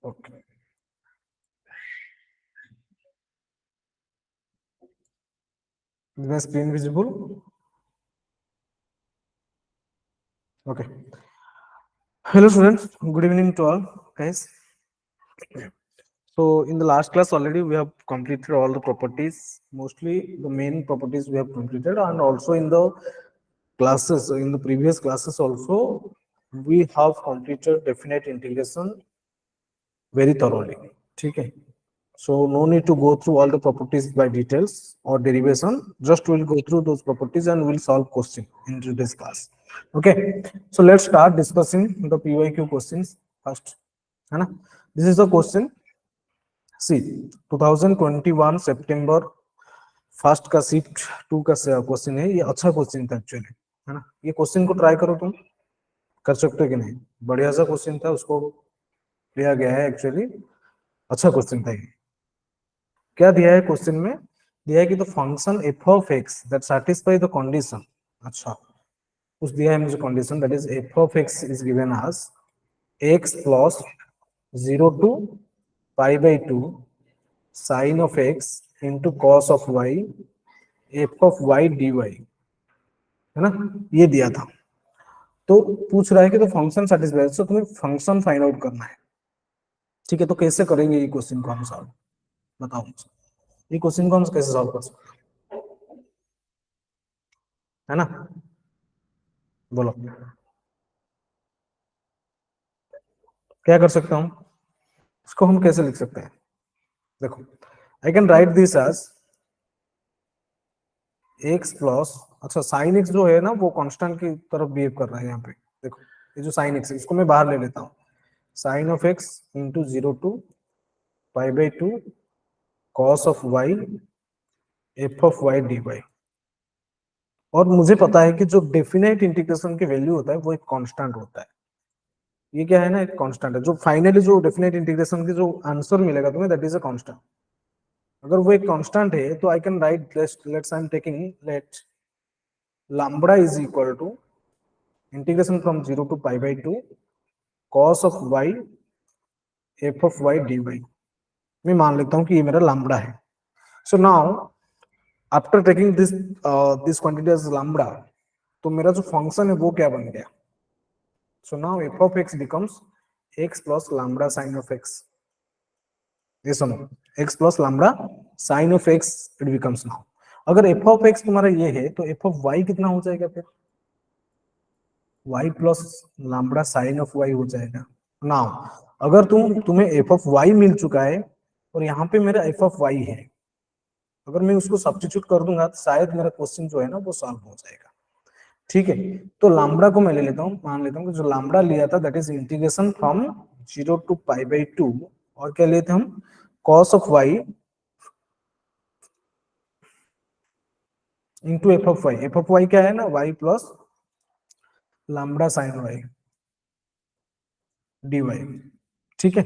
Okay. Is my screen visible? Okay. Hello students, good evening to all guys. So in the last class already we have completed all the properties, mostly the main properties we have completed, and also in the classes, in the previous classes also we have completed definite integration very thoroughly. Okay. So no need to go through all the properties by details or derivation. Just we'll go through those properties and we'll solve question in today's class. Okay. So let's start discussing the PYQ questions first. है ना? This is the question. See, 2021 September first का shift 2 का question है। ये अच्छा question था actually, है ना? ये क्वेश्चन को ट्राई करो, तुम कर सकते हो कि नहीं? बढ़िया सा क्वेश्चन था, उसको लिया गया है एक्चुअली, अच्छा क्वेश्चन था ये। क्या दिया है क्वेश्चन में? दिया है कि the function f of x that satisfy the condition. अच्छा, कुछ दिया है मुझे condition, that is f of x is given as x plus 0 to pi by 2 sine of x into cos of y f of y d y, है ना? ये दिया था। तो पूछ रहा है कि तो फंक्शन सैटिस्फाई, तो तुम्हें फंक्शन फाइंड आउट करना है। ठीक है, तो कैसे करेंगे ये क्वेश्चन को हम सॉल्व? बताओ मुझे, ये क्वेश्चन को हम कैसे सॉल्व कर सकते हैं, है ना? बोलो, क्या कर सकता हूँ? इसको हम कैसे लिख सकते हैं? देखो, I can write this as x plus, अच्छा साइन एक्स जो है ना वो कांस्टेंट की तरफ बिहेव कर रहा है यहाँ पे। देखो, ये जो साइन एक्स है इसको मैं बाहर ले लेता हूँ। Sine of x into 0 to pi by 2 cos of y f of y d y. और मुझे पता है कि जो डेफिनेट इंटीग्रेशन की वैल्यू होता है वो एक कांस्टेंट होता है। ये क्या है ना, एक कांस्टेंट है। जो फाइनली जो डेफिनेट इंटीग्रेशन की जो आंसर मिलेगा तुम्हें, दैट इज अ कांस्टेंट। अगर वो एक कांस्टेंट है तो I can write, let's I am taking let lambda is equal to integration from 0 to pi by 2 cos of y f of y dy। मैं मान लेता हूं कि ये मेरा लैम्बडा है। So now after taking this quantity as lambda, तो मेरा जो फंक्शन है वो क्या बन गया? So now f of x becomes x plus lambda sin of x। ये सुनो, x plus lambda sin of x it becomes now। अगर f of x तुम्हारा ये है तो f of y कितना हो जाएगा फिर? y plus lambda sine of y हो जाएगा। नाउ अगर तुम्हें f ऑफ y मिल चुका है और यहाँ पे मेरा f ऑफ y है, अगर मैं उसको सब्स्टिट्यूट कर दूंगा तो शायद मेरा क्वेश्चन जो है ना वो सॉल्व हो जाएगा। ठीक है, तो लैम्बडा को मैं ले लेता हूँ, मान लेता हूँ कि जो लैम्बडा लिया था that is integration from 0 to pi by 2, और क्या लेते हम? cos of y into f of y. F of y क्या है ना, y plus lambda sine y d y. ठीक है,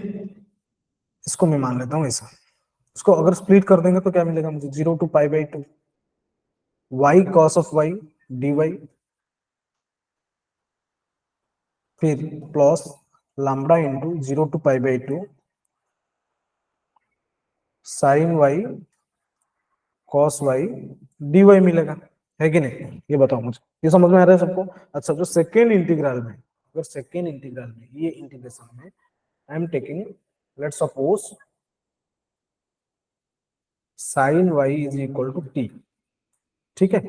इसको मैं मान लेता हूँ ऐसा। इसको अगर स्प्लिट कर देंगे तो क्या मिलेगा मुझे? 0 to pi by 2 y cos of y dy, फिर plus lambda into 0 to pi by 2 sine y cos y dy मिलेगा, है कि नहीं? ये बताओ मुझे, ये समझ में आ रहा है सबको? अच्छा, जो सेकेंड इंटीग्रल में, अगर सेकेंड इंटीग्रल में ये इंटीग्रेशन में I am taking, let's suppose sine y is equal to t। ठीक है,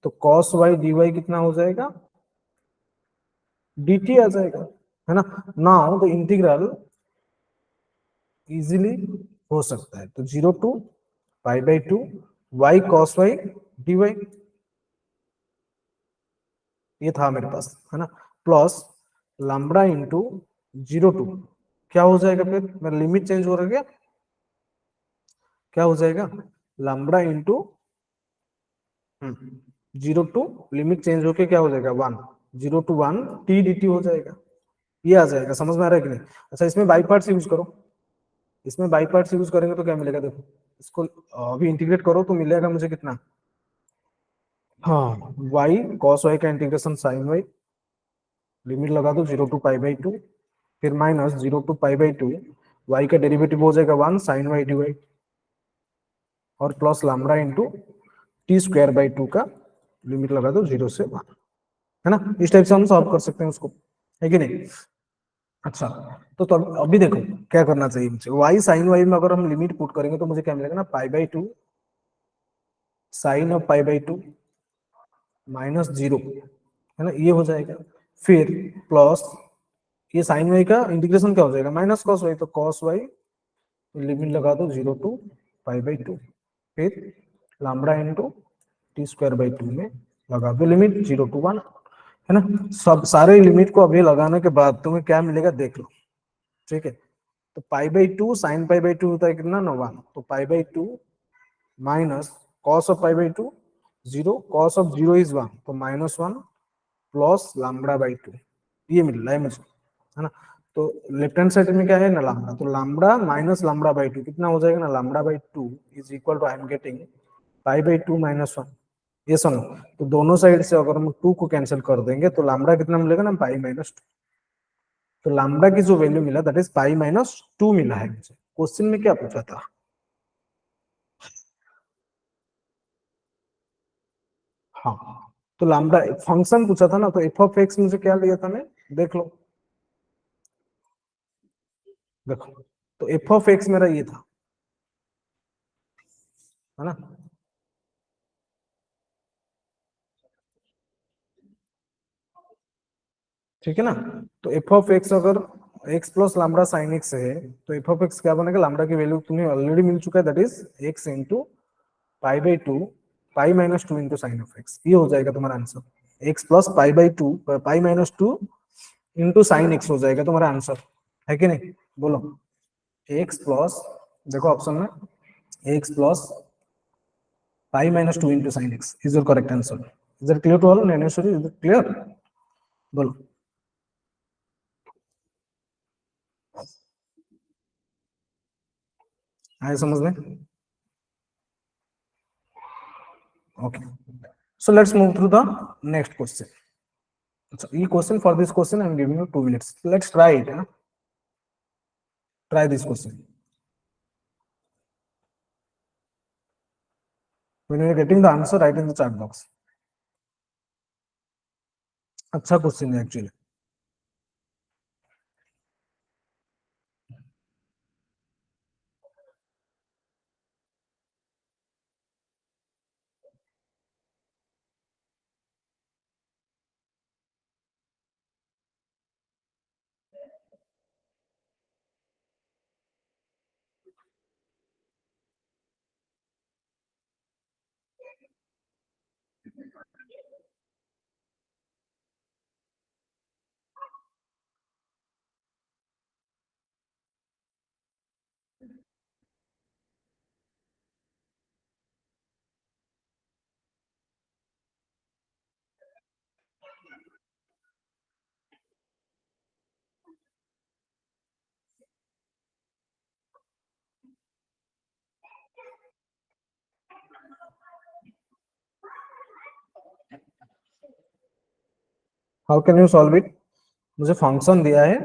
तो cos y dy कितना हो जाएगा? dt आ जाएगा, है ना? नाउ द इंटीग्रल इजीली हो सकता है, तो 0 to pi by 2 y cos y dy, ये था मेरे पास, है ना? प्लस लैम्बडा इंटू 0 टू, क्या हो जाएगा फिर? मेरा लिमिट चेंज हो रहा है क्या? क्या हो जाएगा? Lambda into 0 to, limit change होके क्या हो जाएगा? 1, 0 टू 1 टी डी टी हो जाएगा। ये आ जाएगा, समझ में आ रहा है कि नहीं? अच्छा, इसमें बाई पार्ट्स यूज करो। इसमें बाई पार्ट्स यूज करेंगे तो क्या मिलेगा? देखो, इसको अभी इंटीग्रेट करो तो मिलेगा मुझे कितना? हाँ, y cos y का इंटीग्रेशन sin y, लिमिट लगा दो 0 टू पाई बाई 2, फिर minus 0 to pi by 2 y का डेरिवेटिव हो जाएगा 1 साइन वाई dy और plus lambda into t square by 2 का लिमिट लगा दो 0 से 1, है ना। इस टाइप से हम सॉल्व कर सकते हैं उसको, है कि नहीं। अच्छा, तो अभी देखो क्या करना चाहिए मुझे, y साइन वाई में अगर हम लिमिट पुट करेंगे तो मुझे क्या मिलेगा ना, pi by 2 sine of pi by 2 minus 0, है ना, ये हो जाएगा। फिर प्लस ये साइन वाई का इंटीग्रेशन क्या हो जाएगा, माइनस कॉस वाई, तो कॉस वाई लिमिट लगा दो 0 टू पाई बाई 2, फिर lambda into t square by 2 में लगा दो लिमिट 0 टू 1, है ना। सब सारे लिमिट को अभी लगाने के बाद तुम्हें क्या मिलेगा देख लो, ठीक है। तो पाई बाई 2 साइन पाई बाई 2 होता है कितना ना 1, तो पाई by 2 minus cos of pi by 2 0, cos of 0 is 1, तो माइनस 1 प्लस लैम्बडा बाई 2, ये मिल रहा है मुझे, है ना। तो लेफ्ट हैंड साइड में क्या है ना लैम्बडा, तो लैम्बडा माइनस लैम्बडा बाई 2 कितना हो जाएगा ना, lambda by 2 is equal to I am getting pi by 2 minus 1। ये सुनो, तो दोनों साइड से अगर हम 2 को कैंसिल कर देंगे तो लैम्बडा कितना मिलेगा ना, पाई माइनस 2। तो लैम्बडा की जो वैल्यू मिला दैट इज पाई माइनस 2 मिला है मुझे। क्वेश्चन में क्या पूछा था, हाँ, तो लैम्बडा फंक्शन पूछा था ना, तो एफ ऑफ एक्स मुझे क्या लिया था मैं, देख लो, देखो, तो एफ ऑफ एक्स मेरा ये था, है ना। ठीक है ना। तो एफ ऑफ एक्स अगर x plus lambda sine x है, तो एफ ऑफ एक्स क्या बनेगा, लैम्बडा की वैल्यू तुम्हें ऑलरेडी मिल चुका है, that is x into pi by 2 pi minus 2 into sine of x, ये हो जाएगा तुम्हारा answer. X plus pi by 2 pi minus 2 into sine x हो जाएगा तुम्हारा आंसर, है कि नहीं, बोलो। एक्स प्लस, देखो ऑप्शन में, x plus pi minus 2 into sine x is your correct answer. Is it clear to all, Naineshwari, is it clear, बोलो। आए समझ में, okay, so let's move through the next question. So e question, for this question I'm giving you 2 minutes, let's try it, huh? Try this question when you're getting the answer, write in the chat box. अच्छा question है actually. How can you solve it, मुझे function दिया है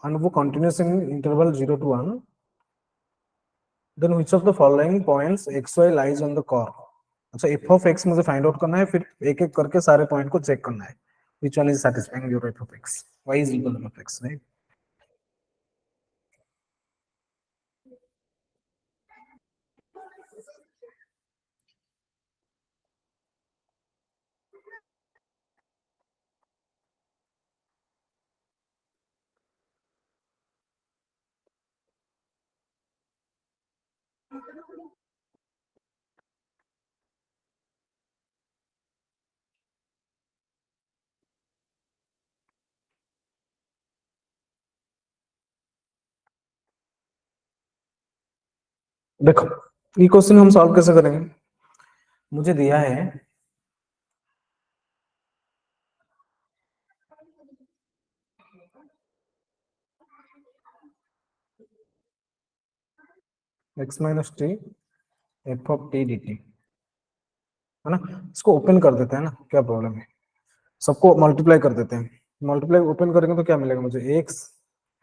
and वो continuous in interval 0 to 1, then which of the following points xy lies on the curve। अच्छा, f of x मुझे find out करना है, फिर एक एक करके सारे पॉइंट को चेक करना है, which one is satisfying your f of x, y is equal to f of x, right। देखो ये क्वेश्चन हम सॉल्व कैसे करेंगे, मुझे दिया है x minus t f of T D t, है ना। इसको ओपन कर देते हैं ना, क्या प्रॉब्लम है, सबको मल्टीप्लाई कर देते हैं। मल्टीप्लाई ओपन करेंगे तो क्या मिलेगा मुझे, x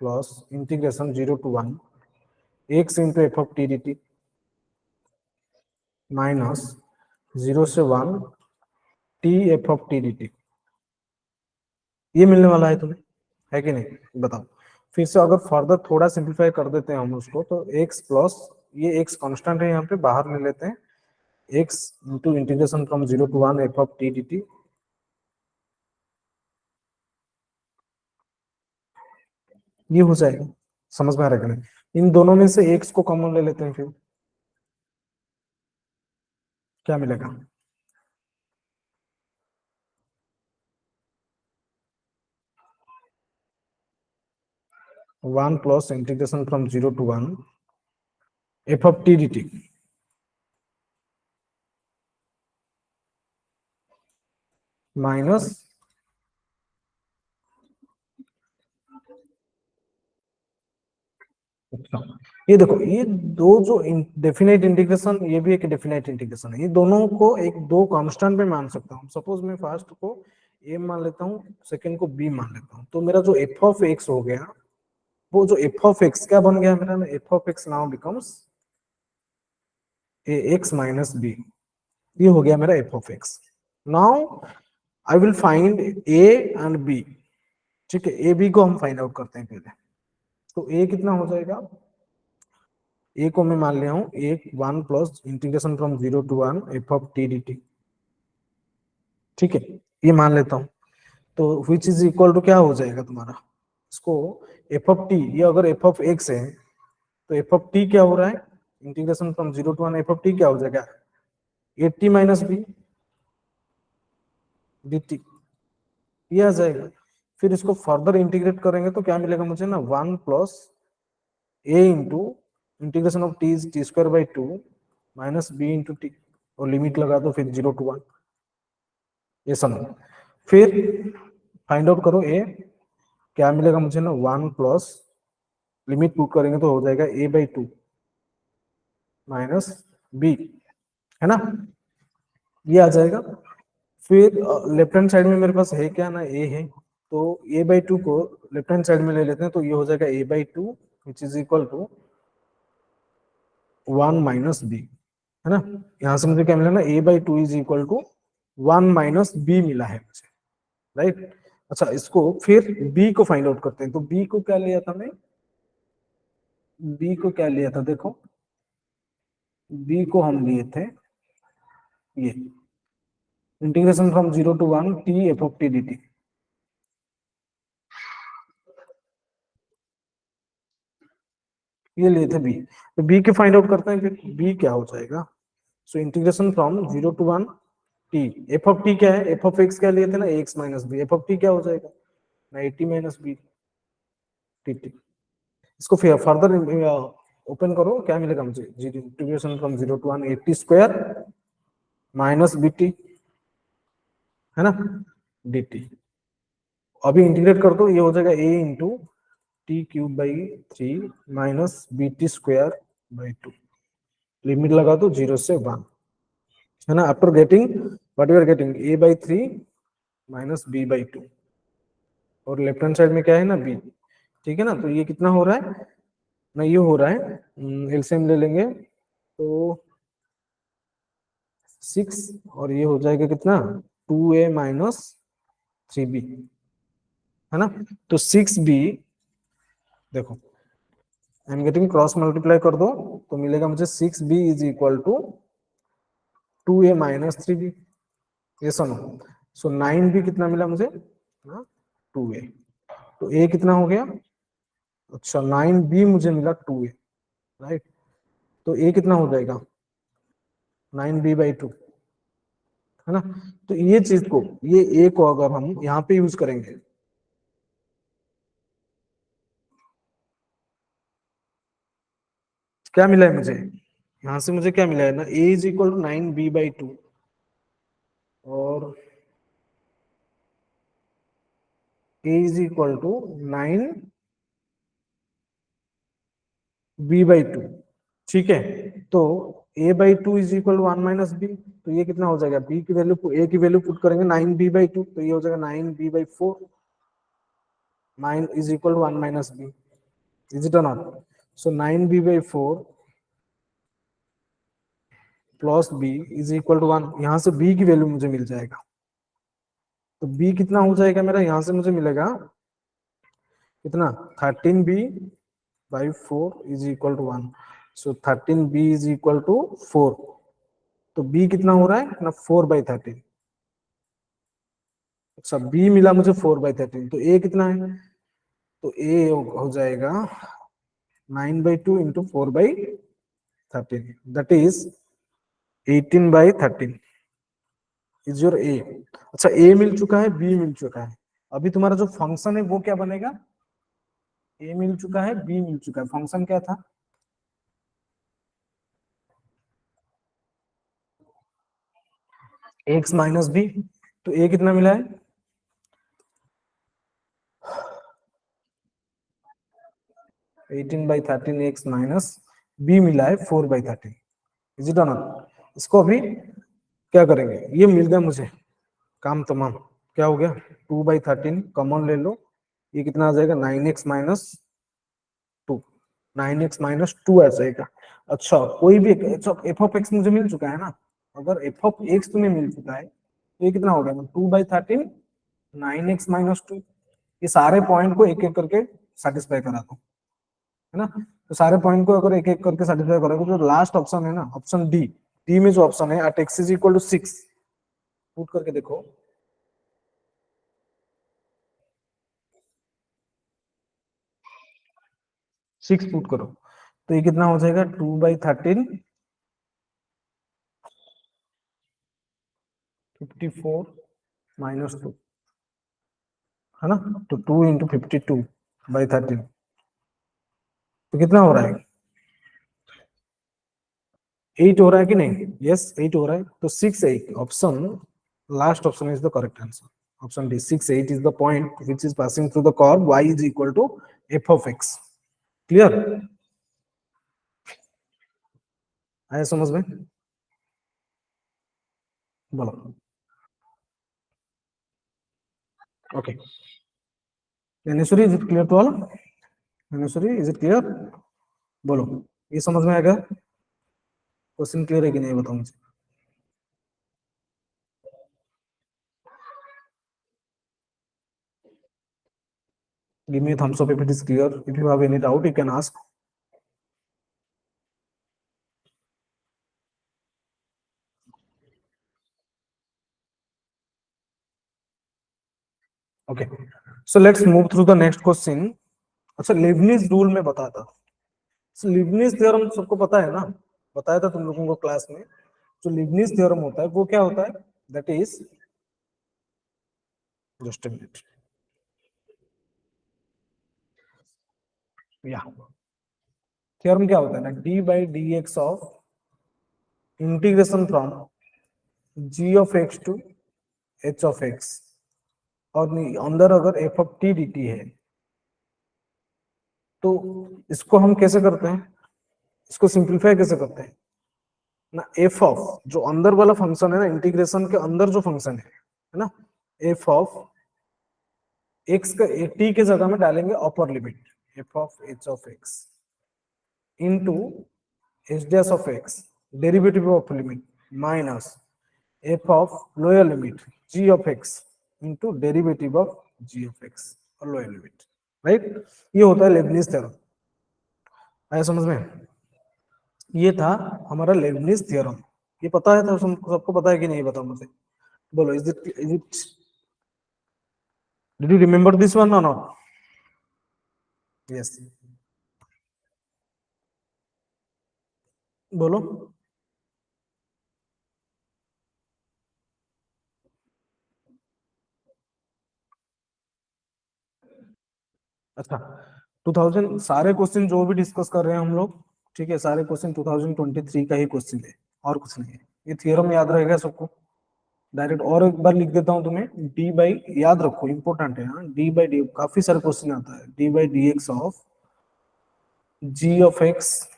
plus integration 0 to 1 x into f of T D t minus 0 से 1 t f of T D t. ये मिलने वाला है तुम्हें, है कि नहीं बताओ। फिर से अगर फर्दर थोड़ा सिंप्लीफाई कर देते हैं हम उसको, तो x प्लस ये x कांस्टेंट है, यहाँ पे बाहर ले लेते हैं, x into integration from 0 to 1 f of T D t. ये हो जाएगा, समझ में आ रहा है कि नहीं। इन दोनों में से x को कॉमन ले लेते हैं, फिर क्या मिलेगा, 1 plus integration from 0 to 1 f of T D t minus, अच्छा ये देखो, ये दो जो डेफिनेट इंटीग्रेशन, ये भी एक डेफिनेट इंटीग्रेशन है, ये दोनों को एक दो कांस्टेंट में मान सकता हूँ। सपोज मैं फर्स्ट को a मान लेता हूँ, सेकंड को b मान लेता हूँ, तो मेरा जो f ऑफ x हो गया, वो जो f ऑफ x क्या बन गया मेरा, f of x now becomes ax minus b। ये हो गया मेरा f of x। Now I will find a and b। ठीक है, a b को हम फाइंड आउट करते हैं पहले। तो a कितना हो जाएगा, a को मैं मान लिया हूँ, a 1 plus integration from 0 to 1 f of T D T. ठीक है, ये मान लेता हूँ। तो विच इज इक्वल टू क्या हो जाएगा तुम्हारा, इसको एफ ऑफ टी, ये अगर एफ ऑफ एक्स है तो एफ ऑफ टी क्या हो रहा है, integration from 0 to 1 f of t क्या हो जाएगा, a t minus b d t. ये आ जाएगा। फिर इसको फर्दर इंटीग्रेट करेंगे तो क्या मिलेगा मुझे ना, 1 plus a into integration of t is t square by 2 minus b into t, और लिमिट लगा दो फिर 0 to 1। ये समझ, फिर फाइंड आउट करो ए, क्या मिलेगा मुझे ना, 1 प्लस लिमिट पुट करेंगे तो हो जाएगा a बाई 2 माइनस b, है ना, ये आ जाएगा। फिर लेफ्ट हैंड साइड में मेरे पास है क्या ना, a है, तो a बाई 2 को लेफ्ट हैंड साइड में ले लेते हैं, तो ये हो जाएगा a by 2 which is equal to 1 minus b, है ना। यहाँ से मुझे क्या मिला ना, a by 2 is equal to 1 minus b मिला है मुझे, राइट। अच्छा, इसको फिर b को फाइंड आउट करते हैं। तो b को क्या लिया था मैं, b को क्या लिया था देखो, b को हम लिए थे ये integration from 0 to 1 t f of T D t. ये लिए थे b, तो b के फाइंड आउट करते हैं, फिर b क्या हो जाएगा। So integration from 0 to 1 t, f of t क्या है, एफ ऑफ एक्स क्या लिए थे ना, x minus b, f of t क्या हो जाएगा ना, a t minus b t t. इसको फिर फर्दर ओपन करो, क्या मिलेगा मुझे, integration from 0 to 1 a t square minus b t, है ना, डी टी। अभी इंटीग्रेट कर दो, ये हो जाएगा a into t cube by 3 minus b t square by 2, limit लगा दो 0 से 1, है ना। After getting what you are getting, a by 3 minus b by 2, और लेफ्ट हैंड साइड में क्या है ना, b। ठीक है ना, तो ये कितना हो रहा है ना, ये हो रहा है, एलसीएम ले लेंगे तो 6, और ये हो जाएगा कितना, 2a माइनस 3b, है ना। तो 6b, देखो आई एम गेटिंग क्रॉस मल्टीप्लाई कर दो, तो मिलेगा मुझे 6b is equal to 2a minus 3b। ये सुनो, सो 9b कितना मिला मुझे, 2a, तो a कितना हो गया, अच्छा 9b मुझे मिला 2a, राइट। तो a कितना हो जाएगा, 9b बाई 2, है ना। तो ये चीज को, ये a को अगर हम यहाँ पे यूज करेंगे, क्या मिला है मुझे, यहाँ से मुझे क्या मिला है ना, a is equal to 9b by 2, और a is equal to 9b by 2। ठीक है, तो a by 2 is equal to 1 minus B, तो ये कितना हो जाएगा, b की वैल्यू, a की वैल्यू पुट करेंगे 9b बाई 2, तो ये हो जाएगा 9b by 4 mine is equal to 1 minus B. Is it और not? So 9b/4 plus B is equal to 1। यहाँ से b की वैल्यू मुझे मिल जाएगा, तो b कितना हो जाएगा मेरा, यहाँ से मुझे मिलेगा कितना, 13b/4 is equal to 1। So 13b is equal to 4। तो b कितना हो रहा है अपना, 4/13। अच्छा, b मिला मुझे 4/13, तो a कितना है, तो a हो जाएगा 9/2 into 4/13, that is 18/13 is your a। अच्छा, a मिल चुका है, b मिल चुका है, अभी तुम्हारा जो फंक्शन है वो क्या बनेगा, a मिल चुका है, b मिल चुका है, फंक्शन क्या था, x माइनस बी। तो a कितना मिला है, 18/13 x माइनस b मिला है 4/13। Is it not? इसको अभी क्या करेंगे, ये मिल गया मुझे, काम तमाम। क्या हो गया, 2/13 कॉमन ले लो, ये कितना आ जाएगा, 9x-2, 9x-2 आ जाएगा। अच्छा, कोई भी एफ ऑफ एक्स मुझे मिल चुका है ना, अगर एफ ऑफ एक्स तुम्हें मिल चुका है तो ये कितना हो गया, 2/13 9x-2, ये सारे पॉइंट को एक एक करके सेटिस्फाई करा दो, है ना। तो सारे पॉइंट को अगर एक एक करके सेटिस्फाई करोगे, तो लास्ट ऑप्शन है ना, ऑप्शन डी, डी में जो ऑप्शन है at x is equal to 6, put करके देखो। 6 पुट करो, तो ये कितना हो जाएगा, 2/13 54-2, है ना। तो 2 इंटू 52/13, तो कितना हो रहा है, 8 हो रहा है कि नहीं, यस 8 हो रहा है, तो 6 8 option, last option is the correct answer, option d, 6 8 is the point which is passing through the curve y is equal to f of x. Clear, आया समझ में, बोलो। Okay, Gyaneshwari is it clear to all, Gyaneshwari is it clear, बोलो, ये समझ में आएगा, question clear है कि नहीं बताओ मुझे। Give me a thumbs up if it is clear. If you have any doubt, you can ask. Okay. So let's move through the next question. अच्छा, लिबनिज रूल में बताता, लिबनिज थ्योरम सबको पता है ना, बताया था तुम लोगों को क्लास में। जो लिबनिज थ्योरम होता है वो क्या होता है, that is, just a minute, या थ्योरम क्या होता है ना, d/dx of integration from g of x to h of x, और अंदर अगर f ऑफ t dt है, तो इसको हम कैसे करते हैं, इसको सिंप्लीफाई कैसे करते हैं ना, एफ ऑफ जो अंदर वाला फंक्शन है ना, इंटीग्रेशन के अंदर जो फंक्शन है ना, एफ ऑफ एक्स का टी के जगह में डालेंगे upper limit, f of h of x into h dash of x, derivative of limit, minus f of lower limit g of x into derivative of g of x और lower limit, right. ये होता है Lebanese theorem, आया समझ में, ये था हमारा लेबनिज थ्योरम। ये पता है, तो सबको पता है कि नहीं, बताओ मुझे, बोलो, is it did you remember this one और नॉट? यस, बोलो। अच्छा, 2000 सारे क्वेश्चन जो भी डिस्कस कर रहे हैं हम लोग, ठीक है, सारे क्वेश्चन 2023 का ही क्वेश्चन है, और कुछ नहीं है। ये थ्योरम याद रहेगा सबको, डायरेक्ट और एक बार लिख देता हूं तुम्हें, डी बाई, याद रखो इंपॉर्टेंट है, हाँ, डी बाई डी, काफी सारे क्वेश्चन आता है, d by d x of g of x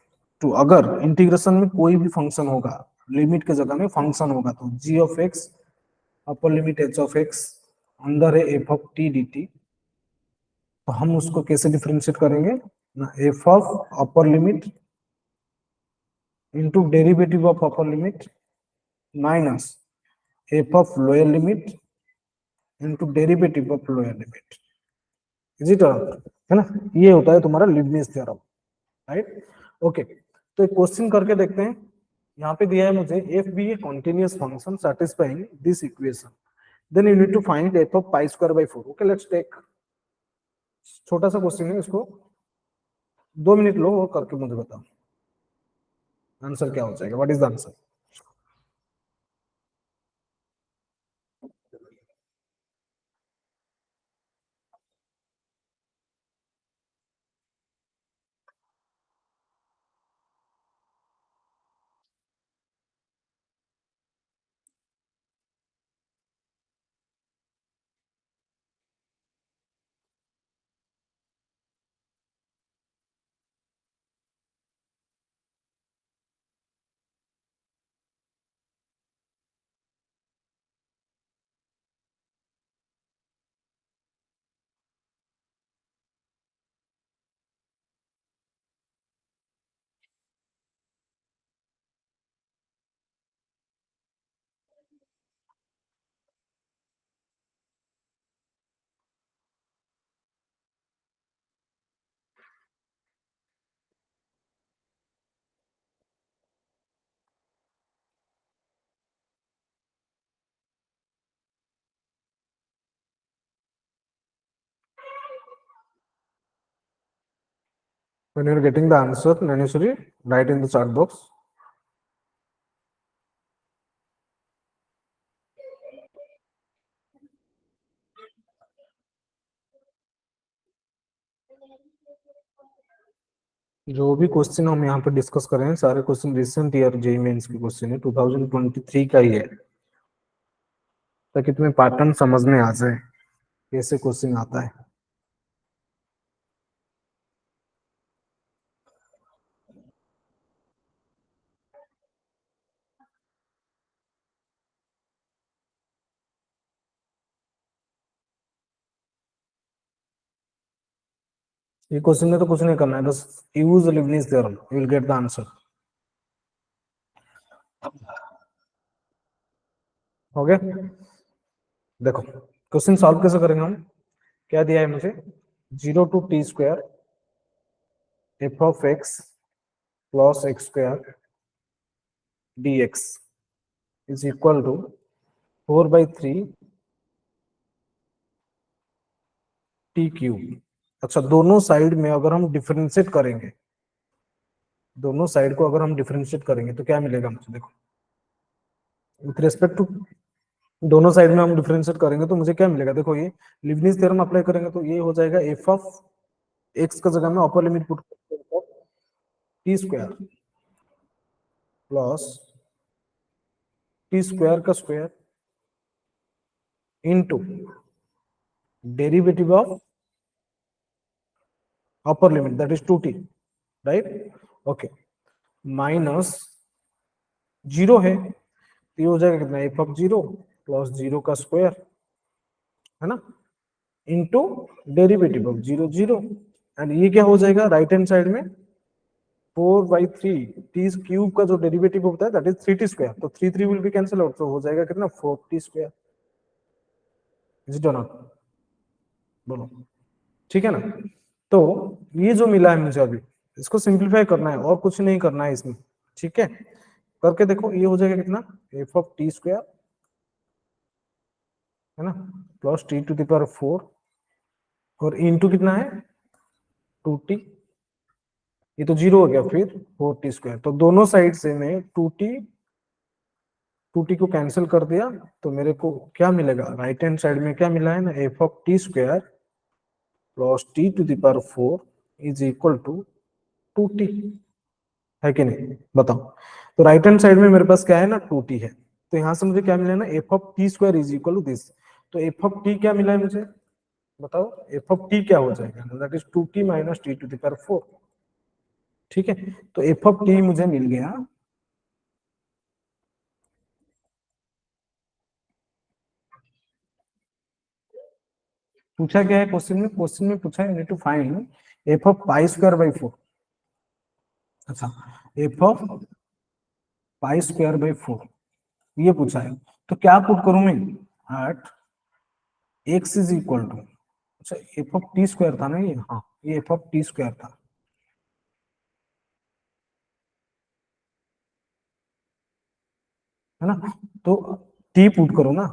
to, अगर इंटीग्रेशन में कोई भी फंक्शन होगा, लिमिट के जगह में फंक्शन होगा, तो G of x upper limit H of x, अंदर है F of T D T, तो हम उसको कैसे डिफरेंशिएट करेंगे, ना, F of upper limit into derivative of upper limit minus f of lower limit into derivative of lower limit, is it, है ना? ये होता है तुम्हारा लीबनिज थ्योरम, राइट? ओके, तो एक क्वेश्चन करके देखते हैं। यहाँ पे दिया है मुझे f be a continuous function satisfying this equation, then you need to find f of pi square by 4। Okay, let's take, छोटा सा क्वेश्चन है, इसको 2 मिनट लो और करके मुझे बताओ आंसर क्या हो जाएगा, what is the answer. When you're getting the answer, Naneshwari, write in the chat box. जो भी क्वेश्चन हम यहाँ पे डिस्कस कर रहे हैं सारे question recent year JEE Mains के क्वेश्चन है, 2023 का ही है, ताकि तुम्हें पैटर्न समझ में आ जाए कैसे क्वेश्चन आता है। ये क्वेश्चन में तो कुछ नहीं करना है, बस use Leibniz theorem, you will get the answer. हो गया? देखो क्वेश्चन सॉल्व कैसे करेंगे हम, क्या दिया है मुझे, 0 to t² f of x plus x square dx is equal to 4/3 t cube. अच्छा, दोनों साइड में अगर हम डिफरेंशिएट करेंगे, दोनों साइड को अगर हम डिफरेंशिएट करेंगे तो क्या मिलेगा मुझे, देखो विथ रिस्पेक्ट टू दोनों साइड में हम डिफरेंशिएट करेंगे तो मुझे क्या मिलेगा, देखो ये लीबनिज थ्योरम अप्लाई करेंगे तो ये हो जाएगा एफ ऑफ एक्स का जगह में upper limit put T square plus T square का square into derivative of upper limit that is 2t, right? Okay, minus 0 है तो ये हो जाएगा कितना, एफ ऑफ 0 प्लस 0 का स्क्वायर, है ना, इनटू डेरिवेटिव ऑफ 0 0, एंड ये क्या हो जाएगा राइट हैंड साइड में 4/3 टी क्यूब का जो डेरिवेटिव होता है दैट इज 3t स्क्वायर, तो 3 3 विल बी कैंसिल आउट, तो हो जाएगा कितना 4t square. Is it not, बोलो, ठीक है ना? तो ये जो मिला है मुझे अभी, इसको सिंप्लीफाई करना है और कुछ नहीं करना है इसमें, ठीक है? करके देखो ये हो जाएगा कितना, एफ ऑफ टी स्क्वायर, है ना, plus t to the power 4 और इनटू कितना है 2t, ये तो 0 हो गया, फिर 4t स्क्वायर, तो दोनों साइड से मैं 2t को कैंसिल कर दिया, तो मेरे को क्या मिलेगा, राइट हैंड साइड में क्या मिला है ना, F of t square plus t to the power 4 is equal to 2t, है कि नहीं, बताओ? तो राइट हैंड साइड में मेरे पास क्या है ना, 2t है, तो यहां से मुझे क्या मिला ना, F of t square is equal to this, तो एफ ऑफ टी क्या मिला है मुझे, बताओ? एफ ऑफ टी क्या हो जाएगा, that is 2t minus t to the power 4, ठीक है? तो एफ ऑफ टी मुझे मिल गया पूछा क्या है क्वेश्चन में? क्वेश्चन में पूछा है you need to find f of pi square by 4। अच्छा, f of pi square by 4 ये पूछा है, तो क्या पुट करूं मैं? At x is equal to, अच्छा एफ ऑफ टी स्क्वायर था ना ये, हाँ ये एफ ऑफ टी स्क्वायर था, है ना? तो टी पुट करो ना,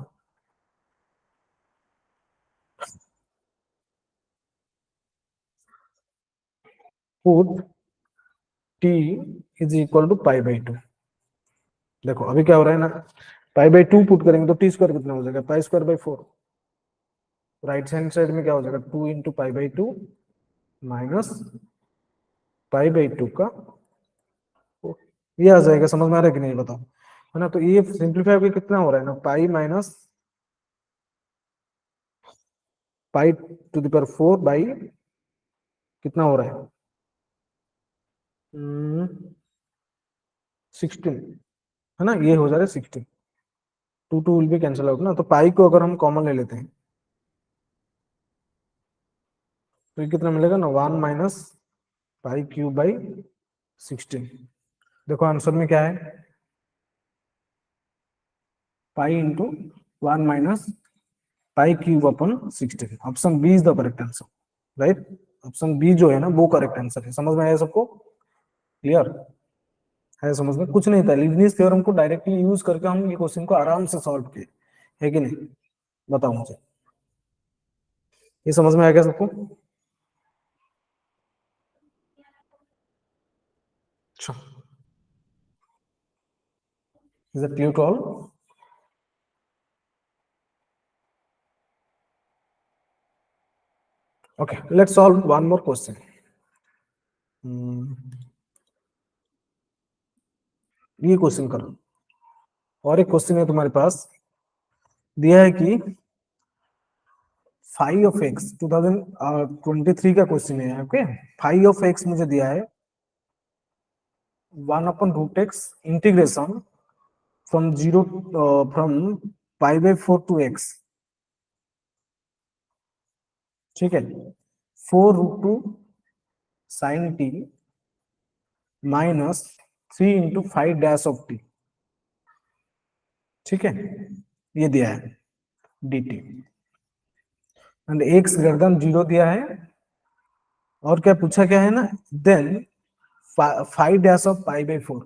put t is equal to pi by 2। देखो अभी क्या हो रहा है ना, पाई बाई 2 पुट करेंगे तो टी स्क्वायर कितना हो जाएगा? पाई square by 4। Right hand side में क्या हो जाएगा? 2 into pi by 2 minus pi by 2 का, ये आ जाएगा। समझ में आ रहा है कि नहीं बताओ? है ना? तो ये सिंप्लीफाई होकर कितना हो रहा है ना, pi minus pi to the power 4 by कितना हो रहा है? 16, है ना? ये हो जा रहा है 16। Two two will be cancel out ना, तो पाई को अगर हम कॉमन ले लेते हैं तो ये कितना मिलेगा ना, 1 माइनस पाई क्यूब बाई 16। देखो आंसर में क्या है, pi into 1 minus pi cube upon 16। Option B is the correct answer, right? Option B जो है ना वो करेक्ट आंसर है। समझ में आया सबको? क्लियर है? समझ में कुछ नहीं था, लीबनिज थ्योरम को डायरेक्टली यूज करके हम ये क्वेश्चन को आराम से सॉल्व किए, है कि नहीं? बताओ मुझे, ये समझ में आ गया सबको? अच्छा, is it clear to all? Okay, let's solve one more question. ये क्वेश्चन करो, और एक क्वेश्चन है तुम्हारे पास, दिया है कि फाइव ऑफ एक्स 2023 का क्वेश्चन है। ओके, फाइव ऑफ एक्स मुझे दिया है 1/√x integration from zero from pi by 4 to x, ठीक है? 4√2 sine t minus 3 into 5 dash of t, ठीक है? ये दिया है d t, and x greater than 0 दिया है, और क्या पूछा क्या है ना, then 5 dash of pi by 4।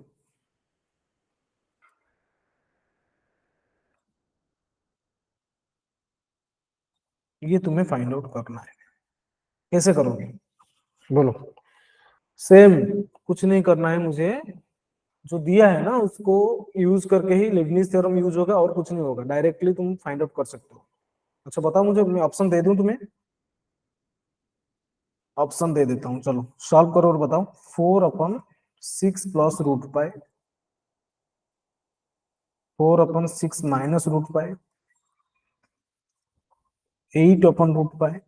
ये तुम्हें फाइंड आउट करना है। कैसे करोगे बोलो? सेम, कुछ नहीं करना है मुझे, जो दिया है ना उसको यूज करके ही लेबनीज थ्योरम यूज होगा, और कुछ नहीं होगा, डायरेक्टली तुम फाइंड आउट कर सकते हो। अच्छा बताओ मुझे, मैं ऑप्शन दे दूं तुम्हें? ऑप्शन दे देता हूँ, चलो सॉल्व करो और बताओ। 4/6 plus root pi, 4/6 minus root pi, 8/√पाई,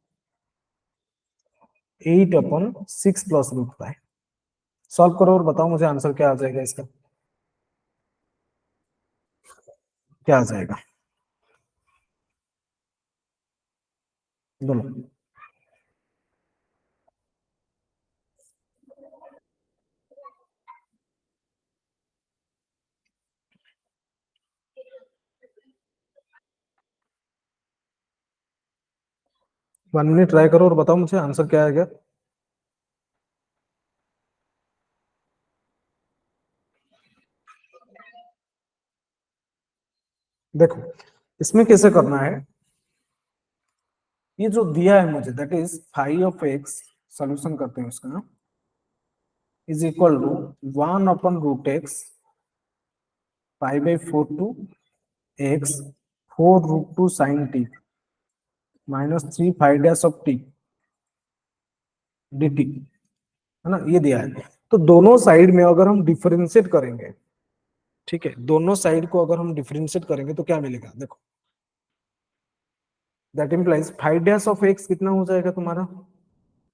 8/6 प्लस रूट पाई। सॉल्व करो और बताओ मुझे आंसर क्या आ जाएगा इसका, क्या आ जाएगा बोलो? 1 मिनट ट्राई करो और बताओ मुझे आंसर क्या आएगा। देखो इसमें कैसे करना है, ये जो दिया है मुझे that is 5 of x, solution करते हैं उसका, is equal to 1/√x pi by 4 to x 4√2 sine t minus 3 5 dash of T D t, है ना? ये दिया है, तो दोनों साइड में अगर हम डिफरेंशिएट करेंगे, ठीक है, दोनों साइड को अगर हम डिफरेंशिएट करेंगे तो क्या मिलेगा? देखो that implies 5 dash of x कितना हो जाएगा तुम्हारा?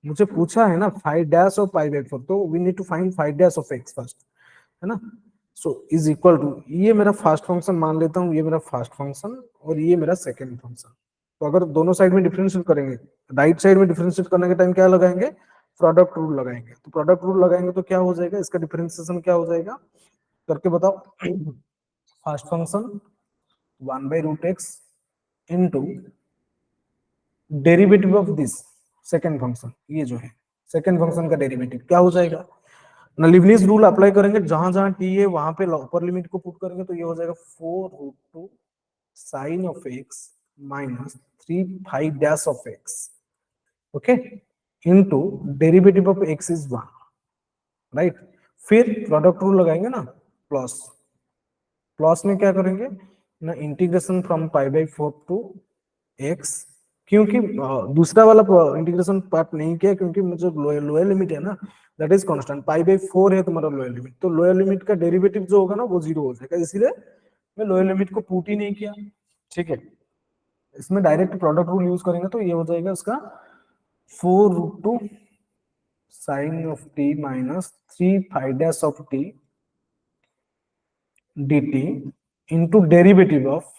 मुझे पूछा है ना 5 डैश ऑफ पाई बाई 4, तो we need to find 5 dash of x first, है ना? सो इज इक्वल टू, ये मेरा फर्स्ट फंक्शन मान लेता हूँ, ये मेरा फर्स्ट फंक्शन और ये मेरा सेकेंड फंक्शन, तो अगर दोनों साइड में डिफरेंशिएट करेंगे, राइट साइड में डिफरेंशिएट करने के टाइम क्या लगाएंगे, प्रोडक्ट रूल लगाएंगे। तो प्रोडक्ट रूल लगाएंगे तो क्या हो जाएगा, इसका डिफरेंशिएशन क्या हो जाएगा करके बताओ। First function 1/√x into derivative of this second function, ये जो है सेकंड फंक्शन का डेरिवेटिव क्या हो जाएगा ना, लिबनिज रूल अप्लाई करेंगे, जहां जहां टी है वहां पे अपर लिमिट को पुट करेंगे तो ये हो जाएगा 4√2 sine of x minus 3 dash of x, okay, into derivative of x is 1, right. फिर प्रोडक्ट रूल लगाएंगे ना, प्लस प्लस में क्या करेंगे ना, इंटीग्रेशन फ्रॉम π/4 टू एक्स, क्योंकि दूसरा वाला इंटीग्रेशन पार्ट नहीं किया क्योंकि मुझे लोअर लिमिट है ना, दैट इज कांस्टेंट, π/4 है तुम्हारा लोअर लिमिट, तो लोअर लिमिट का डेरिवेटिव जो होगा ना वो 0 हो जाएगा, इसीलिए मैं लोअर लिमिट को पुट ही नहीं किया, ठीक है। इसमें डायरेक्ट प्रोडक्ट रूल यूज करेंगे तो ये हो जाएगा उसका 4√2 sine of t minus 3 dash of t dt into derivative of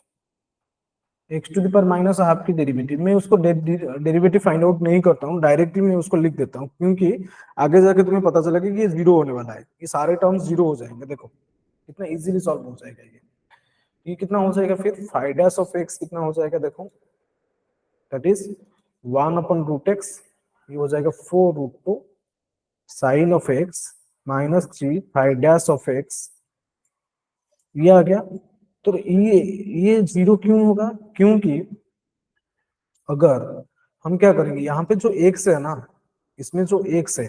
x to the power minus half की डेरिवेटिव, मैं उसको डेरिवेटिव फाइंड आउट नहीं करता हूँ, डायरेक्टली मैं उसको लिख देता हूँ, क्योंकि आगे जाके तुम्हें पता चला कि ये 0 होने वाला है, ये सारे टर्म्स 0 हो जाएंगे, देखो कितना इजीली सॉल्व हो जाएगा ये कितना हो जाएगा फिर 5 डैश ऑफ एक्स कितना हो जाएगा देखो, दैट इज 1/√x, ये हो जाएगा 4√2 sine of x minus 3 dash of x, ये आ गया। तो ये 0 क्यों होगा, क्योंकि अगर हम क्या करेंगे, यहाँ पे जो एक्स है ना, इसमें जो एक्स है,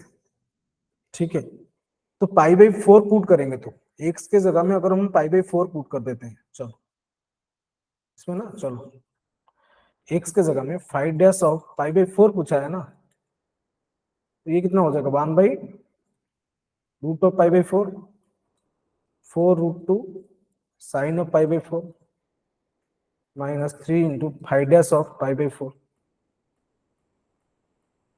ठीक है, तो π/4 पुट करेंगे तो एक्स के जगह में अगर हम π/4 पुट कर देते हैं, चलो इसमें ना, चलो एक्स के जगह में 5 डैश ऑफ π/4 पूछा है ना, तो ये कितना हो जाएगा 1/√ऑफ π/4, 4√2 sine of π/4 minus 3 into 5 dash of π/4,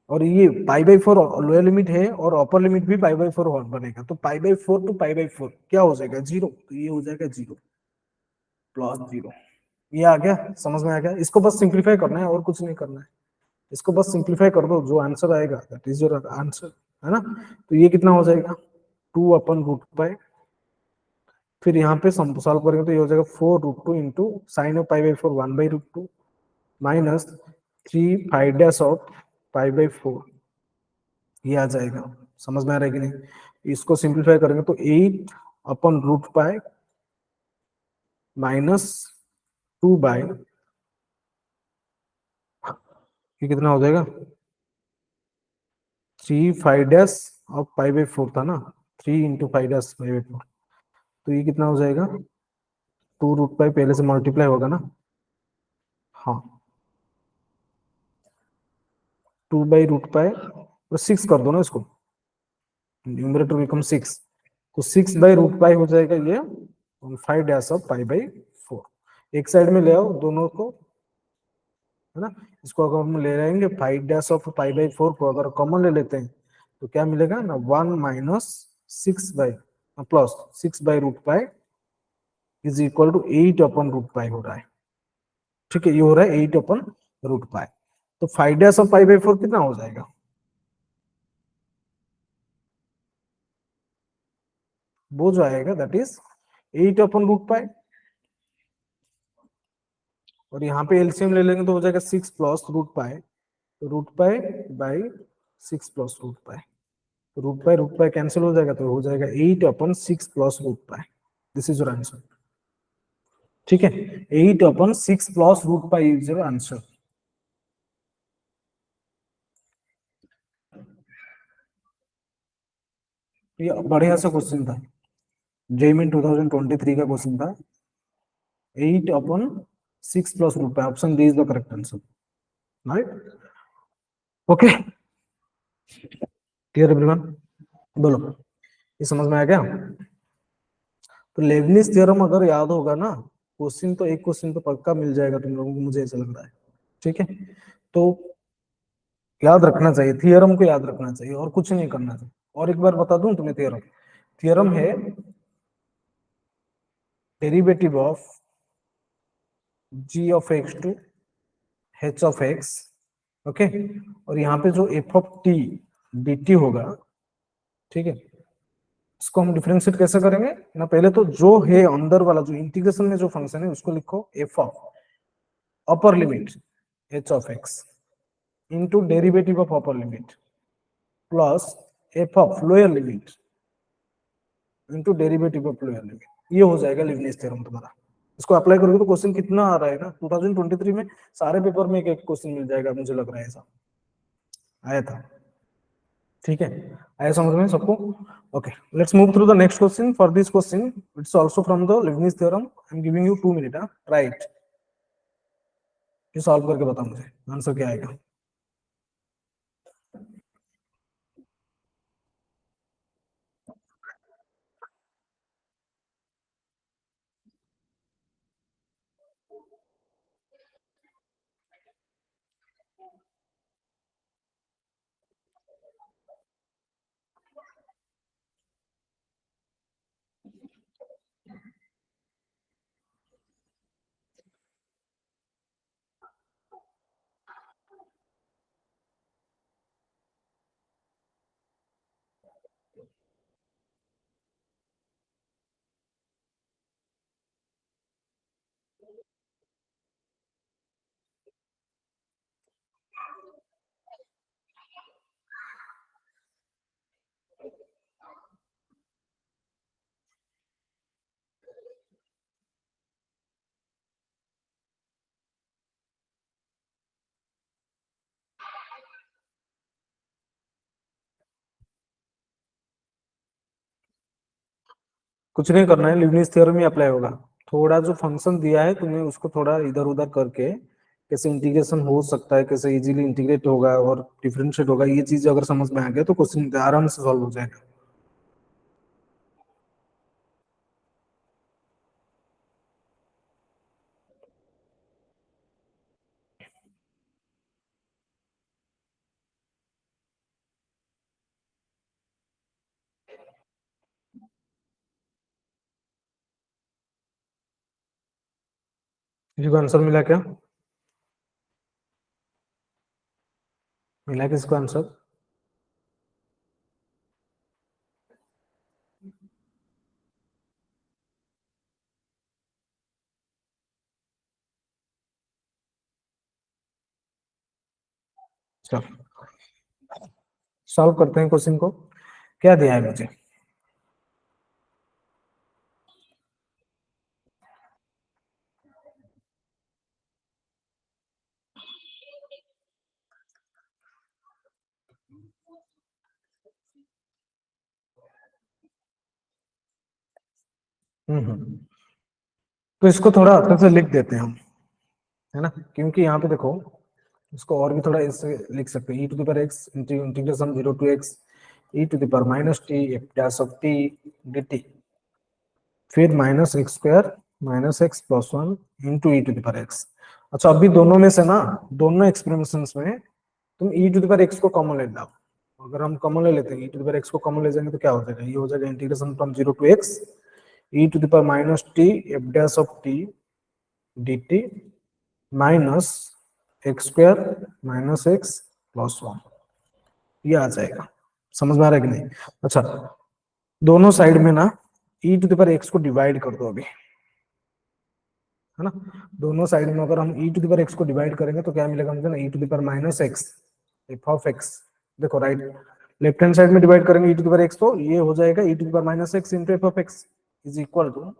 और ये π/4 लोअर लिमिट है और अपर लिमिट भी π/4 बनेगा, तो π/4 टू π/4 क्या हो जाएगा 0, तो ये हो जाएगा 0 प्लस 0, ये आ गया, समझ में आ गया। इसको बस सिंप्लीफाई करना है और कुछ नहीं करना है, इसको बस सिंप्लीफाई कर दो, जो आंसर आएगा दैट इज योर आंसर, है ना। तो ये कितना हो जाएगा 2/√π, फिर यहाँ पे सॉल्व करेंगे तो ये हो जाएगा 4√2 into sine of π/4 1/√2 minus 3 dash of π/4, ये आ जाएगा, समझ में आ रहा है कि नहीं। इसको सिंप्लीफाई करेंगे तो 8/√π माइनस 2 बाय, ये कितना हो जाएगा 3 डैश ऑफ π/4 था ना, 3 इंटू 5 डैश π/4, तो ये कितना हो जाएगा 2√π, पहले से मल्टीप्लाई होगा ना, हाँ 2/√π और 6 कर दो ना इसको, न्यूमरेटर बिकम 6, तो 6/√π हो जाएगा ये 5 डैश ऑफ π/4, एक साइड में ले आओ दोनों को, है ना। इसको अगर हम ले रहेंगे 5 डैश ऑफ π/4 को अगर कॉमन ले लेते हैं तो क्या मिलेगा ना 1 minus 6 by plus 6/√π is equal to 8/√π हो रहा है, ठीक है, ये हो रहा है 8/√π, तो 5 डैश ऑफ π/4 कितना हो जाएगा, वो जो आएगा दैट इज 8/√π, और यहाँ पे एलसीएम ले लेंगे तो हो जाएगा 6 प्लस √π, तो √π बाई 6 प्लस √π, तो √π कैंसिल हो जाएगा, तो हो जाएगा 8/6 plus √π, this is your answer, ठीक है, 8/6 प्लस √π इज योर आंसर। ये बढ़िया सा क्वेश्चन था, जेईई 2023 का क्वेश्चन था, 8/6 plus √π, option D is the correct answer, right. Okay, clear everyone, बोलो ये समझ में आ गया। तो लेबनिज थ्योरम अगर याद होगा ना, क्वेश्चन तो एक क्वेश्चन तो पक्का मिल जाएगा तुम लोगों को, मुझे ऐसा लग रहा है, ठीक है। तो याद रखना चाहिए, थियरम को याद रखना चाहिए और कुछ नहीं करना चाहिए। और एक बार बता दूं तुम्हें, थियरम थियरम है derivative of g of x to h of x, okay, और यहाँ पे जो f of T D t होगा, ठीक है, इसको हम डिफरेंशिएट कैसे करेंगे ना, पहले तो जो है अंदर वाला जो इंटीग्रेशन में जो फंक्शन है उसको लिखो F of upper limit H of x into derivative of upper limit plus f of lower limit into derivative of lower limit. ये हो जाएगा लीबनिज थ्योरम तुम्हारा। इसको अप्लाई करोगे तो क्वेश्चन कितना आ रहा है ना, 2023 में सारे पेपर में एक एक क्वेश्चन मिल जाएगा, मुझे लग रहा है ऐसा आया था। ठीक है, आया समझ में सबको? Okay, let's move through the next question. For this question it's also from the Leibniz theorem. I am giving you 2 minute, right? ये सॉल्व करके बताओ मुझे आंसर क्या आएगा। कुछ नहीं करना है, लीबनिज थ्योरम ही अप्लाई होगा। थोड़ा जो फंक्शन दिया है तुम्हें उसको थोड़ा इधर उधर करके कैसे इंटीग्रेशन हो सकता है, कैसे इजीली इंटीग्रेट होगा और डिफरेंशिएट होगा, ये चीज अगर समझ में आ गया तो क्वेश्चन आराम से सॉल्व हो जाएगा। किसी को आंसर मिला क्या? मिला किसको आंसर? चलो सॉल्व करते हैं क्वेश्चन को। क्या दिया है मुझे? तो इसको थोड़ा अच्छे से लिख देते हैं हम, है ना, क्योंकि यहाँ पे देखो इसको और भी थोड़ा इससे लिख सकते हैं। E to the power x integration 0 to x e to the power minus t f dash of T D t, फिर minus x square minus x plus one into e to the power x. अच्छा, अभी दोनों में से ना, दोनों expressions में तुम e to the power x को कॉमन ले लो। अगर हम कॉमन ले लेते हैं, e to the power x को कॉमन ले जाएंगे तो क्या हो जाएगा, ये हो जाएगा integration from 0 to x e to the power minus t f dash of T D t minus x square minus x plus one, ये आ जाएगा। समझ में आ रहा है कि नहीं? अच्छा, दोनों साइड में ना e to the power x को डिवाइड कर दो अभी, है ना। दोनों साइड में अगर हम e to the power x को डिवाइड करेंगे तो क्या मिलेगा मुझे ना, e to the power minus x f of x. देखो राइट लेफ्ट हैंड साइड में डिवाइड करेंगे e to the power x तो ये हो जाएगा e to the power minus x into f of x is equal to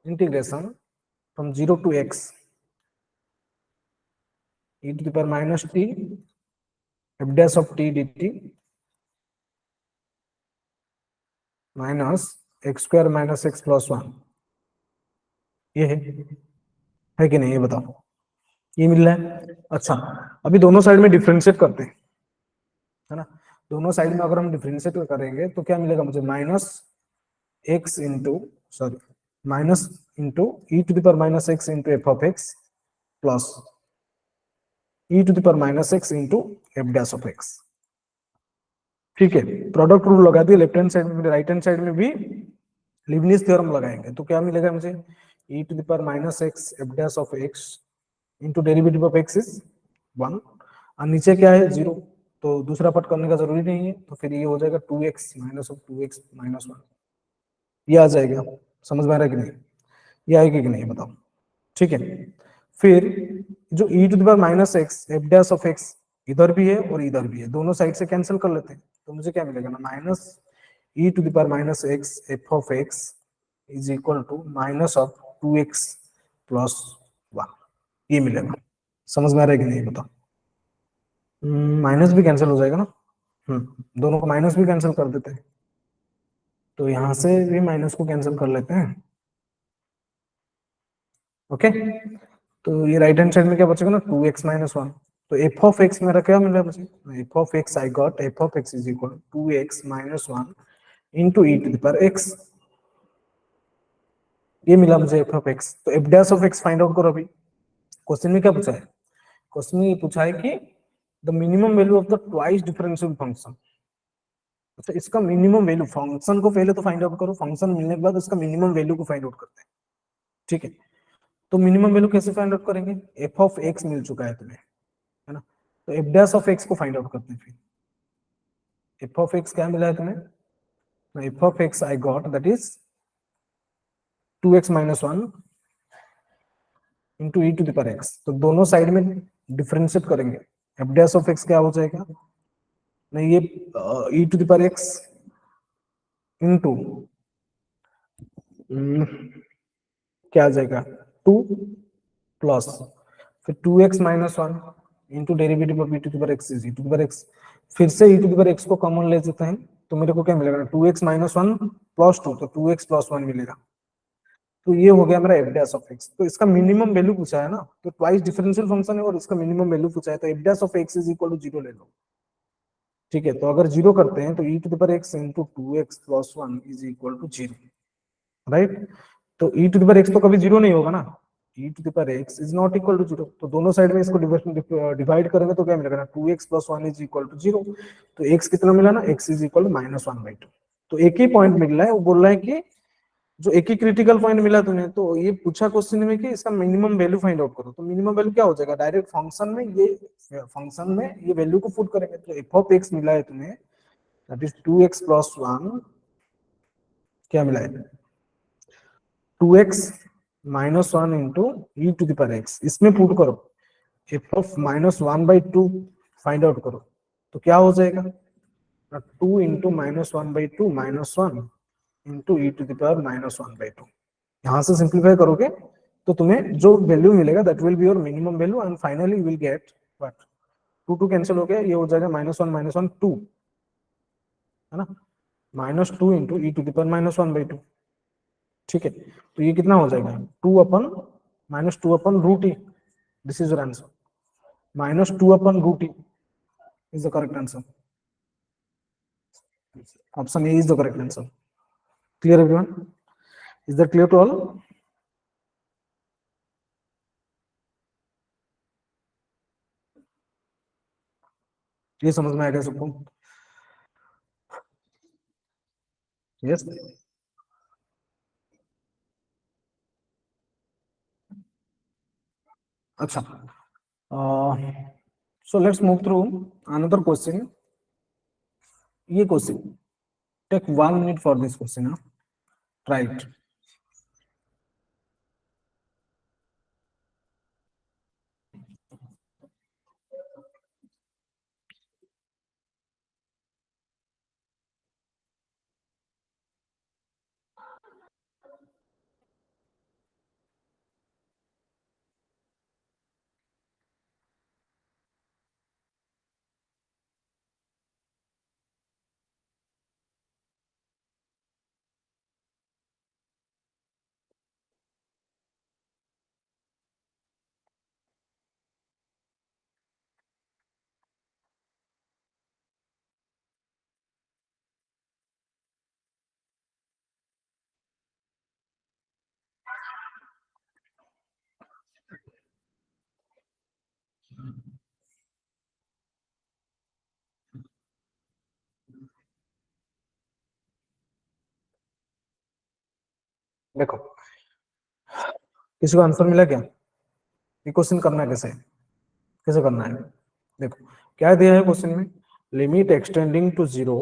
integration from 0 to x e to the power minus t f dash of T D t minus x square minus x plus one, ये है कि नहीं, ये बताओ। ये मिल रहा है। अच्छा, अभी दोनों साइड में डिफरेंशिएट करते हैं, है ना। दोनों साइड में अगर हम डिफरेंशिएट करेंगे तो क्या मिलेगा मुझे, minus x into sorry minus into e to the power minus x into f of x plus e to the power minus x into f dash of x. ठीक है, प्रोडक्ट रूल लगा दिए, left hand side में right hand side में भी Leibniz theorem लगाएंगे तो क्या मिलेगा मुझे, e to the power minus x f dash of x into derivative of x is 1, और नीचे क्या है 0, तो दूसरा पार्ट करने का जरूरी नहीं है, तो फिर ये हो जाएगा 2x minus of 2x minus 1, ये आ जाएगा। समझ में आ रहा है कि नहीं? ये आएगी कि नहीं बताओ? ठीक है। फिर जो e to the power minus x f dash of x इधर भी है और इधर भी है, दोनों साइड से कैंसिल कर लेते हैं, तो मुझे क्या मिलेगा ना, minus e to the power minus x f of x is equal to minus of 2x plus 1, ये मिलेगा। समझ में आ रहा है कि नहीं बताओ? माइनस भी कैंसिल हो जाएगा ना, दोनों को माइनस भी कैंसिल कर देते हैं, तो यहां से भी माइनस को कैंसिल कर लेते हैं। ओके, तो ये राइट हैंड साइड में क्या बचेगा ना, 2x माइनस 1, तो एफ ऑफ एक्स मेरा क्या मिल रहा है मुझे, f of x I got f of x is equal 2x minus 1 into e to the power x, ये मिला मुझे एफ ऑफ एक्स। तो f dash of x find out करो अभी। क्वेश्चन में क्या पूछा है, क्वेश्चन में ये पूछा है कि the minimum value of the twice differential function. अच्छा, इसका मिनिमम वैल्यू, फंक्शन को पहले तो फाइंड आउट करो, फंक्शन मिलने के बाद उसका मिनिमम वैल्यू को फाइंड आउट करते हैं। ठीक है, तो मिनिमम वैल्यू कैसे फाइंड आउट करेंगे, एफ ऑफ एक्स मिल चुका है तुम्हें, है ना, तो एफ डैश ऑफ एक्स को फाइंड आउट करते हैं। फिर एफ ऑफ एक्स क्या मिला है तुम्हें, f of x I got that is 2x minus 1 into e to the power x, तो दोनों साइड में डिफरेंशिएट करेंगे, एफ डैश ऑफ एक्स क्या हो जाएगा, नहीं ये e to the power x into क्या आ जाएगा 2 प्लस फिर 2x minus 1 into derivative of e to the power x is e to the power x, फिर से e to the power x को कॉमन ले लेते हैं, तो मेरे को क्या मिलेगा 2x माइनस 1 प्लस 2, तो 2x प्लस 1 मिलेगा, तो ये हो गया मेरा एफ डैश ऑफ एक्स। तो इसका मिनिमम वैल्यू पूछा है ना, तो ट्वाइस डिफरेंशियल फंक्शन है और इसका मिनिमम वैल्यू पूछा है, तो f dash of x is equal to 0 ले लो। ठीक है, तो अगर 0 करते हैं तो e to the power x into 2x plus 1 is equal to 0, right. तो e to the power x तो कभी 0 नहीं होगा ना, e to the power x is not equal to 0, तो दोनों साइड में इसको डिवाइड करेंगे तो क्या मिलेगा ना, 2x plus 1 is equal to 0, तो x कितना मिला ना, x is equal to minus 1/2, तो एक ही पॉइंट मिल रहा है, वो बोल रहा है कि जो एक ही क्रिटिकल पॉइंट मिला तुम्हें, तो ये पूछा क्वेश्चन में कि इसका मिनिमम वैल्यू फाइंड आउट करो, तो मिनिमम वैल्यू क्या हो जाएगा, डायरेक्ट फंक्शन में ये वैल्यू को पुट करेंगे, तो एफ ऑफ एक्स मिला है तुम्हें दैट इज 2x प्लस 1, क्या मिला है 2x minus 1 into e to the power x, इसमें पुट करो f of minus 1/2 find out करो, तो क्या हो जाएगा 2 into minus 1/2 minus 1 into e to the power minus 1/2, यहां से सिंप्लीफाई करोगे तो तुम्हें जो वैल्यू मिलेगा that will be your minimum value, and finally you will get what, 2 2 cancel हो गया, ये हो जाएगा माइनस वन 2, है ना, minus 2 into e to the power -1/2। ठीक है, तो ये कितना हो जाएगा 2 upon -2 upon root e, this is your answer, -2 upon root e is the correct answer, option A is the correct answer. Clear everyone, is that clear to all? ये समझ में आएगा सबको? यस, अच्छा, so let's move through another question. ये question, take 1 minute for this question, huh? Try it. देखो, किसी को आंसर मिला क्या? ये क्वेश्चन करना कैसे है, कैसे करना है? देखो क्या दिया है क्वेश्चन में, limit extending to 0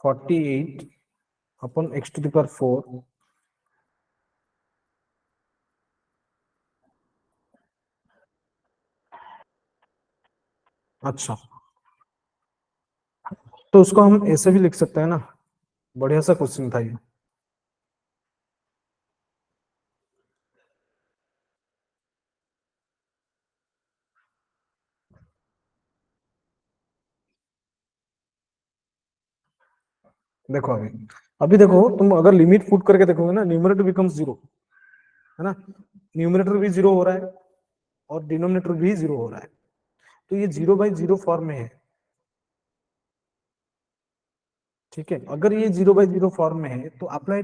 48 upon x to the power 4 अच्छा, तो उसको हम ऐसे भी लिख सकते हैं ना, बढ़िया सा क्वेश्चन था ये। देखो अभी, अभी देखो तुम अगर लिमिट पुट करके देखोगे ना, न्यूमरेटर बिकम्स 0, है ना, न्यूमरेटर भी 0 हो रहा है और डिनोमिनेटर भी 0 हो रहा है, तो ये 0/0 फॉर्म में है। ठीक है, अगर ये 0/0 फॉर्म में है तो अप्लाई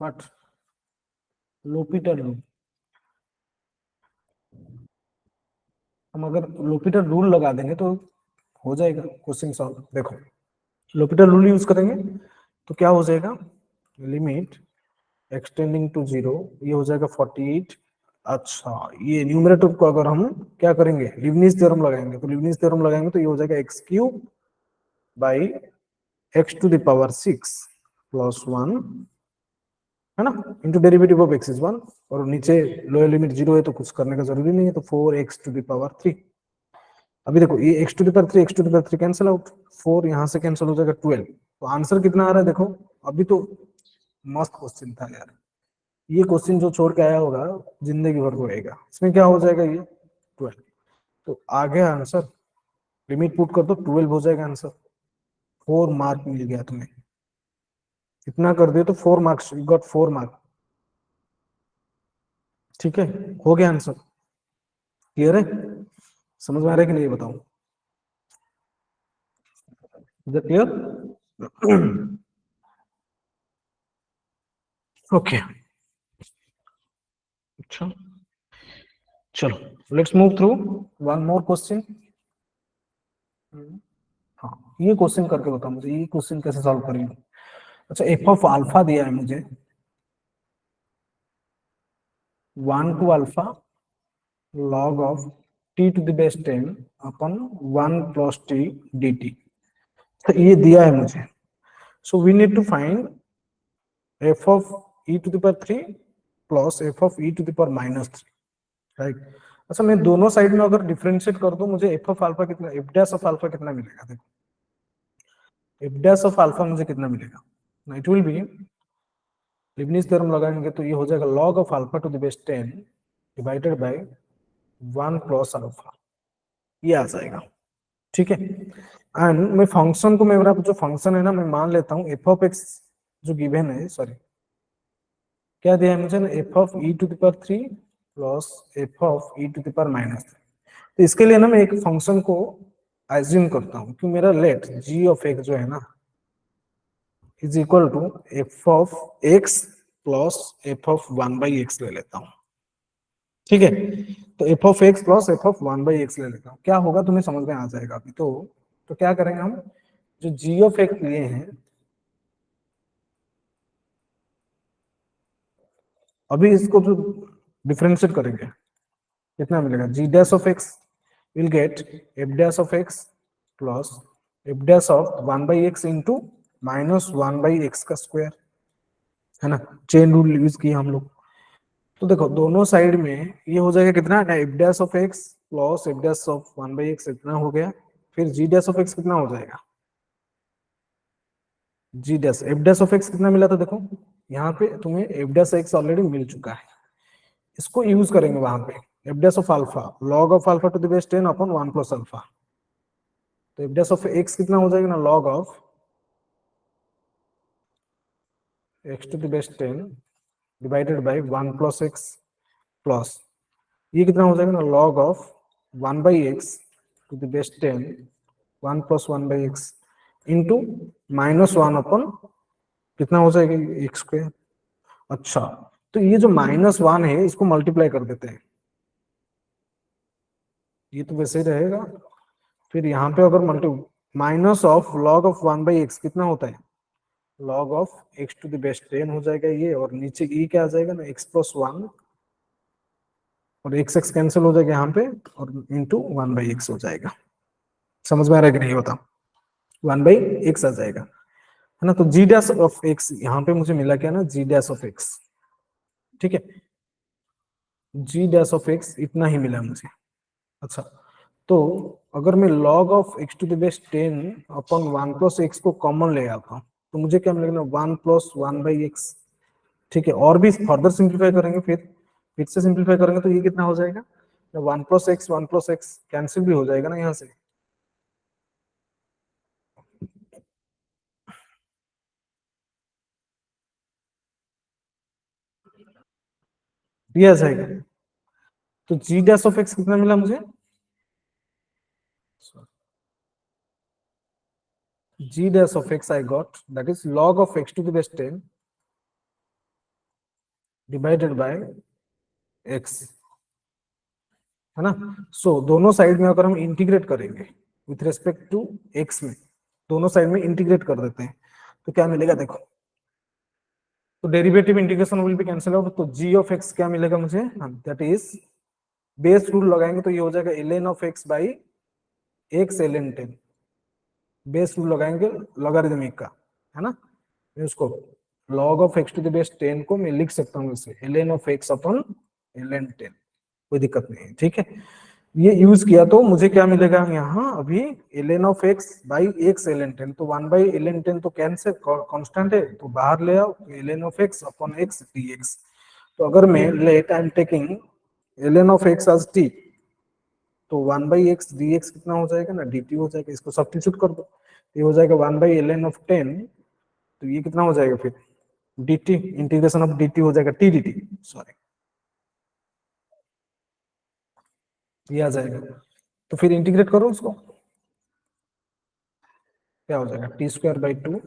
व्हाट, लोपिटर रूल। हम अगर लोपिटर रूल लगा देंगे तो हो जाएगा क्वेश्चन सॉल्व। देखो लोपिटर रूल यूज करेंगे तो क्या हो जाएगा, लिमिट एक्सटेंडिंग टू 0, ये हो जाएगा 48। अच्छा, ये न्यूमरेटर को अगर हम क्या करेंगे, लिबनिज थ्योरम लगाएंगे, तो लिबनिज थ्योरम लगाएंगे तो ये हो जाएगा x³ / x⁶ प्लस 1, है ना, into derivative of x is 1, और नीचे लोअर लिमिट 0 है तो कुछ करने का जरूरी नहीं है, तो 4x⁻3। अभी देखो ये x⁻3 x⁻3 कैंसिल आउट, 4 यहाँ से कैंसिल हो जाएगा 12, तो आंसर कितना आ रहा है देखो। अभी तो मस्त क्वेश्चन था यार, ये क्वेश्चन जो छोड़ के आया होगा जिंदगी भर रहेगा, इसमें क्या हो जाएगा ये 12, तो आ गया आंसर। लिमिट पुट कर दो 12 हो जाएगा आंसर, 4 मार्क मिल गया तुम्हें, इतना कर दिए तो 4 मार्क्स, यू गॉट 4 मार्क। ठीक है, हो गया आंसर, क्लियर है, समझ में आ रहा है कि नहीं बताऊं, इज इट क्लियर? ओके, अच्छा चलो, let's move through one more question. हाँ, ये क्वेश्चन करके बताओ मुझे, ये क्वेश्चन कैसे सॉल्व करेंगे। अच्छा, एफ ऑफ अल्फा दिया है मुझे, 1 to alpha log of t⁻10 upon 1 + t dt, तो ये दिया है मुझे, so we need to find f of e⁻3 plus f of e⁻−3, right. अच्छा, मैं दोनों साइड में अगर डिफरेंशिएट कर दूं, मुझे एफ ऑफ अल्फा कितना, एफ डैश ऑफ अल्फा कितना मिलेगा, देखो एफ डैश ऑफ अल्फा मुझे कितना मिलेगा, it will be, Leibniz theorem लगाएंगे तो ये हो जाएगा log of alpha to the base 10 divided bye 1 plus alpha, ये आ जाएगा। ठीक है, एंड मैं फंक्शन को, मेरा जो फंक्शन है ना, मैं मान लेता हूँ एफ ऑफ एक्स जो गिवन है, सॉरी क्या दिया है मुझे ना, F of e⁻3 plus f of e⁻−3, तो इसके लिए ना मैं एक फंक्शन को एज्यूम करता हूँ कि मेरा लेट g ऑफ x जो है ना is equal to f of x plus f of 1/x ले लेता हूँ। ठीक है, तो f of x plus f of 1/x ले लेता हूँ, क्या होगा तुम्हें समझ में आ जाएगा अभी तो क्या करेंगे हम, जो g ऑफ एक्स लिए हैं, अभी इसको जो डिफरेंशिएट करेंगे कितना मिलेगा, g dash of x will get f dash of x plus f dash of 1/x into -1/x², है ना, चेन रूल यूज किए हम लोग। तो देखो दोनों साइड में ये हो जाएगा कितना, F dash of x plus F dash of 1/x, इतना हो गया, फिर जी डैश ऑफ एक्स कितना हो जाएगा, g dash, f dash of x कितना मिला था देखो, यहाँ पे तुम्हें एफ डैश एक्स ऑलरेडी मिल चुका है, इसको यूज करेंगे वहां पे, f dash of alpha log of alpha to the base 10 upon 1 plus alpha, तो एफ डैश ऑफ एक्स कितना हो जाएगा ना, log of x to the base 10 divided by 1 plus x plus, ये कितना हो जाएगा ना, log of 1/x to the base 10 1 plus 1/x into -1 upon कितना हो जाएगा, x²। अच्छा, तो ये जो -1 है इसको मल्टीप्लाई कर देते हैं, ये तो वैसे ही रहेगा, फिर यहाँ पे अगर multi minus of log of 1/x कितना होता है, log of x to the base 10 हो जाएगा ये, और नीचे e क्या आ जाएगा ना, x प्लस 1, और x x कैंसिल हो जाएगा यहाँ पे, और इंटू 1/x हो जाएगा। समझ में आ रहा है कि नहीं बताओ? 1/x आ जाएगा, है ना। तो g डैश ऑफ x यहाँ पे मुझे मिला क्या ना, g डैश ऑफ x, ठीक है, g डैश ऑफ x इतना ही मिला मुझे। अच्छा, तो अगर मैं log of x to the base 10 upon 1 plus x को कॉमन ले आता हूँ, तो मुझे क्या मिलेगा ना, 1 प्लस 1/x, ठीक है। और भी फर्दर सिंप्लीफाई करेंगे, फिर से सिंप्लीफाई करेंगे तो ये कितना हो जाएगा, 1 प्लस एक्स कैंसिल भी हो जाएगा ना यहाँ से, ये आ जाएगा। तो जी डैश ऑफ एक्स कितना मिला मुझे, g dash of x I got that is log of x to the base 10 divided by x, है ना। सो दोनों साइड में अगर हम इंटीग्रेट करेंगे विथ रेस्पेक्ट टू x में, दोनों साइड में इंटीग्रेट कर देते हैं, तो क्या मिलेगा देखो, तो derivative integration will be cancel out, तो g ऑफ x क्या मिलेगा मुझे, दैट इज बेस रूल लगाएंगे तो ये हो जाएगा ln of x by x ln 10, base rule लगाएंगे लॉगरिदमिक का, है ना। मैं उसको log of x to the base 10 को मैं लिख सकता हूँ इसे ln of x upon ln 10, कोई दिक्कत नहीं है, ठीक है। ये यूज किया तो मुझे क्या मिलेगा यहाँ अभी, ln of x by x ln 10, तो 1/ln 10 तो कैंसिल कांस्टेंट है, तो बाहर ले आओ, ln of x upon x dx। तो अगर मैं let I am taking ln of x as t, तो 1/x dx कितना हो जाएगा ना, dt हो जाएगा, इसको सब्स्टिट्यूट कर दो, ये हो जाएगा 1/ln ऑफ 10, तो ये कितना हो जाएगा फिर, dt इंटीग्रेशन ऑफ dt हो जाएगा t dt, सॉरी, ये आ जाएगा। तो फिर इंटीग्रेट करो उसको, क्या हो जाएगा, t² by 2,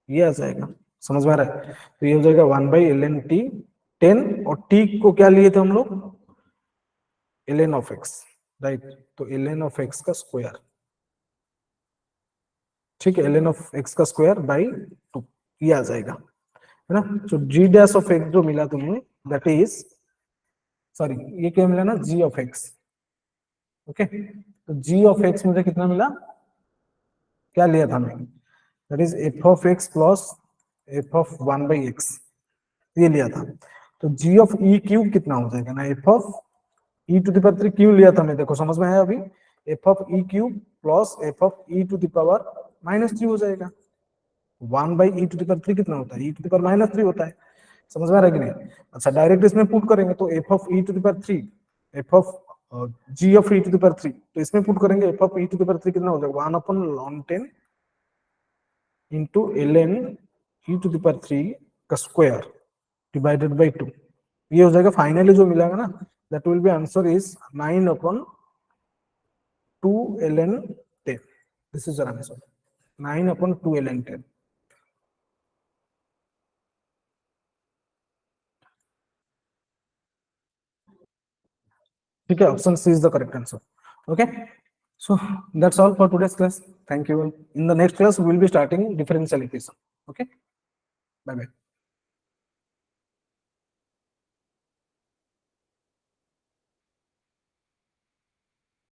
ये आ जाएगा। समझ में आ रहा है? तो ये हो जाएगा 1/ln t 10, और t को क्या लिए थे हम लोग, ln ऑफ x, राइट, तो ln ऑफ x का स्क्वायर, ठीक है, ln ऑफ x का स्क्वायर बाई 2, ये आ जाएगा, है ना। तो g डैश ऑफ x जो मिला तुम्हें, दैट इज, सॉरी ये क्या मिला ना, g ऑफ x, ओके। तो g ऑफ x मुझे कितना मिला, क्या लिया था मैं, that is f of x plus f of 1/x, ये लिया था। तो g ऑफ e क्यूब कितना हो जाएगा ना, f of e to the power 3 क्यों लिया था मैं, देखो समझ में आया अभी, f of e cube plus f of e to the power -3 हो जाएगा। 1/e टू द पावर 3 कितना होता है, e टू द पावर -3 होता है। समझ में आ रहा है कि नहीं? अच्छा, डायरेक्ट इसमें पुट करेंगे तो f of e to the power 3, f of g of e to the power 3, तो इसमें पुट करेंगे f of e to the power 3 कितना हो जाएगा, 1/ln 10 into ln e to the power 3 का स्क्वायर डिवाइडेड बाई 2, ये हो जाएगा। फाइनली जो मिलेगा ना, that will be answer is 9/2ln 10, this is our answer, 9/2ln 10। ठीक है, option C is the correct answer. Okay, so that's all for today's class. Thank you. In the next class we will be starting differential equation. Okay, bye bye.